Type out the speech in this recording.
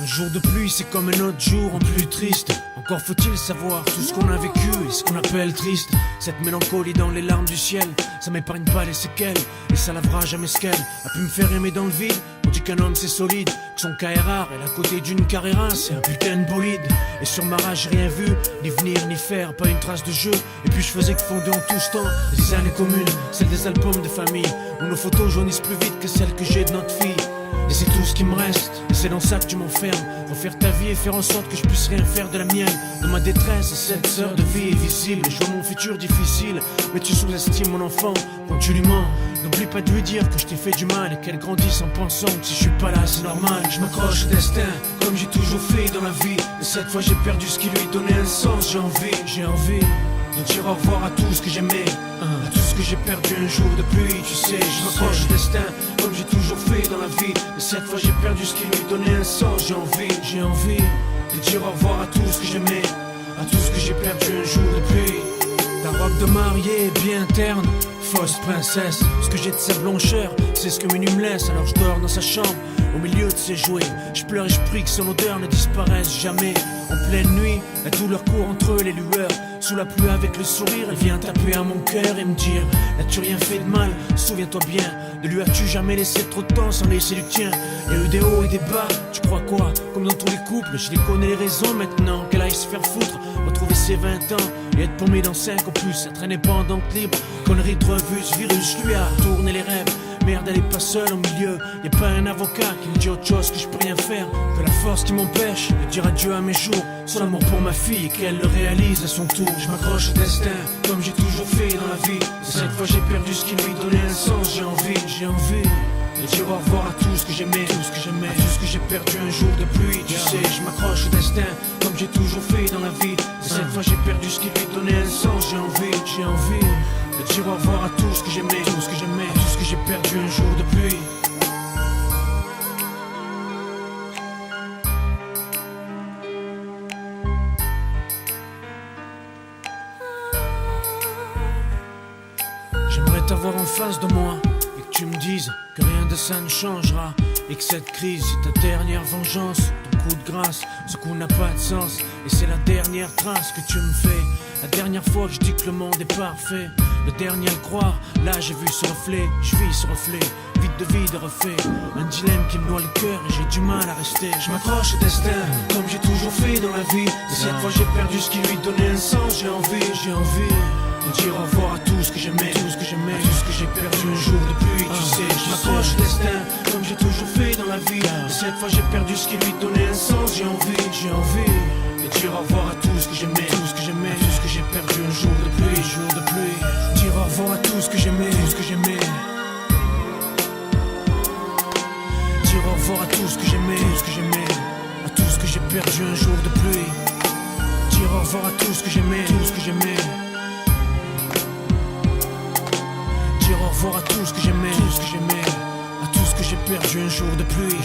Un jour de pluie, c'est comme un autre jour en plus triste. Encore faut-il savoir tout ce qu'on a vécu et ce qu'on appelle triste. Cette mélancolie dans les larmes du ciel, ça m'épargne pas les séquelles. Et ça lavera jamais ce qu'elle a pu me faire aimer dans le vide. On dit qu'un homme c'est solide, que son cas est rare. Elle à côté d'une Carrera, c'est un putain de bolide. Et sur ma rage, j'ai rien vu, ni venir ni faire, pas une trace de jeu. Et puis je faisais que fonder en tout ce temps des années communes, celles des albums de famille, où nos photos jaunissent plus vite que celles que j'ai de notre fille. Et c'est tout ce qui me reste, et c'est dans ça que tu m'enfermes. Refaire ta vie et faire en sorte que je puisse rien faire de la mienne. De ma détresse, cette sœur de vie est visible. Et je vois mon futur difficile, mais tu sous-estimes mon enfant quand tu lui mens. N'oublie pas de lui dire que je t'ai fait du mal et qu'elle grandisse en pensant que si je suis pas là c'est normal. Je m'accroche au destin, comme j'ai toujours fait dans la vie. Et cette fois j'ai perdu ce qui lui donnait un sens. J'ai envie de dire au revoir à tout ce que j'aimais, à tout ce que j'ai perdu un jour de pluie. Tu sais, je m'accroche au destin, comme j'ai toujours fait dans la vie. Mais cette fois j'ai perdu ce qui lui donnait un sens. J'ai envie de dire au revoir à tout ce que j'aimais, à tout ce que j'ai perdu un jour de pluie. Ta robe de mariée est bien terne, fausse princesse. Ce que j'ai de sa blancheur, c'est ce que minuit me laisse. Alors je dors dans sa chambre, au milieu de ses jouets. Je pleure et je prie que son odeur ne disparaisse jamais. En pleine nuit, la douleur court entre les lueurs. Sous la pluie avec le sourire, elle vient taper à mon cœur et me dire: n'as-tu rien fait de mal, souviens-toi bien. Ne lui as-tu jamais laissé trop de temps sans laisser du tien? Il y a eu des hauts et des bas, tu crois quoi? Comme dans tous les couples, je les connais les raisons maintenant. Qu'elle aille se faire foutre, retrouver ses 20 ans et être paumé dans 5 en plus. Ça traînait pas en dents libre, connerie de revue, ce virus lui a tourné les rêves. Merde, elle est pas seule au milieu, y a pas un avocat qui me dit autre chose que je peux rien faire. Que la force qui m'empêche de dire adieu à mes jours, son amour pour ma fille et qu'elle le réalise à son tour. Je m'accroche au destin, comme j'ai toujours fait dans la vie. Et cette fois j'ai perdu ce qui lui donnait un sens. J'ai envie de dire au revoir à tout ce que j'aimais, à tout ce que j'ai perdu un jour de pluie. Tu sais, je m'accroche au destin, comme j'ai toujours fait dans la vie. Et cette fois j'ai perdu ce qui lui donnait un sens. J'ai envie de dire au revoir à tout ce que j'aimais, à tout ce que j'ai perdu un jour de pluie. J'aimerais t'avoir en face de moi et que tu me dises que rien de ça ne changera. Et que cette crise c'est ta dernière vengeance, ton coup de grâce, ce coup n'a pas de sens. Et c'est la dernière trace que tu me fais. La dernière fois que je dis que le monde est parfait, le dernier à le croire, là j'ai vu ce reflet. Je vis ce reflet, vide de vie de refait. Un dilemme qui me noie le cœur et j'ai du mal à rester. Je m'accroche au destin, comme j'ai toujours fait dans la vie. Et cette fois j'ai perdu ce qui lui donnait un sens. J'ai envie de dire au revoir à tout ce que j'aimais, à tout ce que j'ai perdu un jour de pluie. Tu sais, je m'accroche au destin, comme j'ai toujours fait dans la vie. Et cette fois j'ai perdu ce qui lui donnait un sens. J'ai envie de dire au revoir à tout ce que j'aimais, à tout ce que j'ai perdu un jour de pluie, Dire au revoir à tout ce que j'aimais, Dire au revoir à tout ce que j'aimais, à tout ce que j'ai perdu un jour de pluie. Dire au revoir à tout ce que j'aimais, Dire au revoir à tout ce que j'aimais, à tout ce que j'ai perdu un jour de pluie,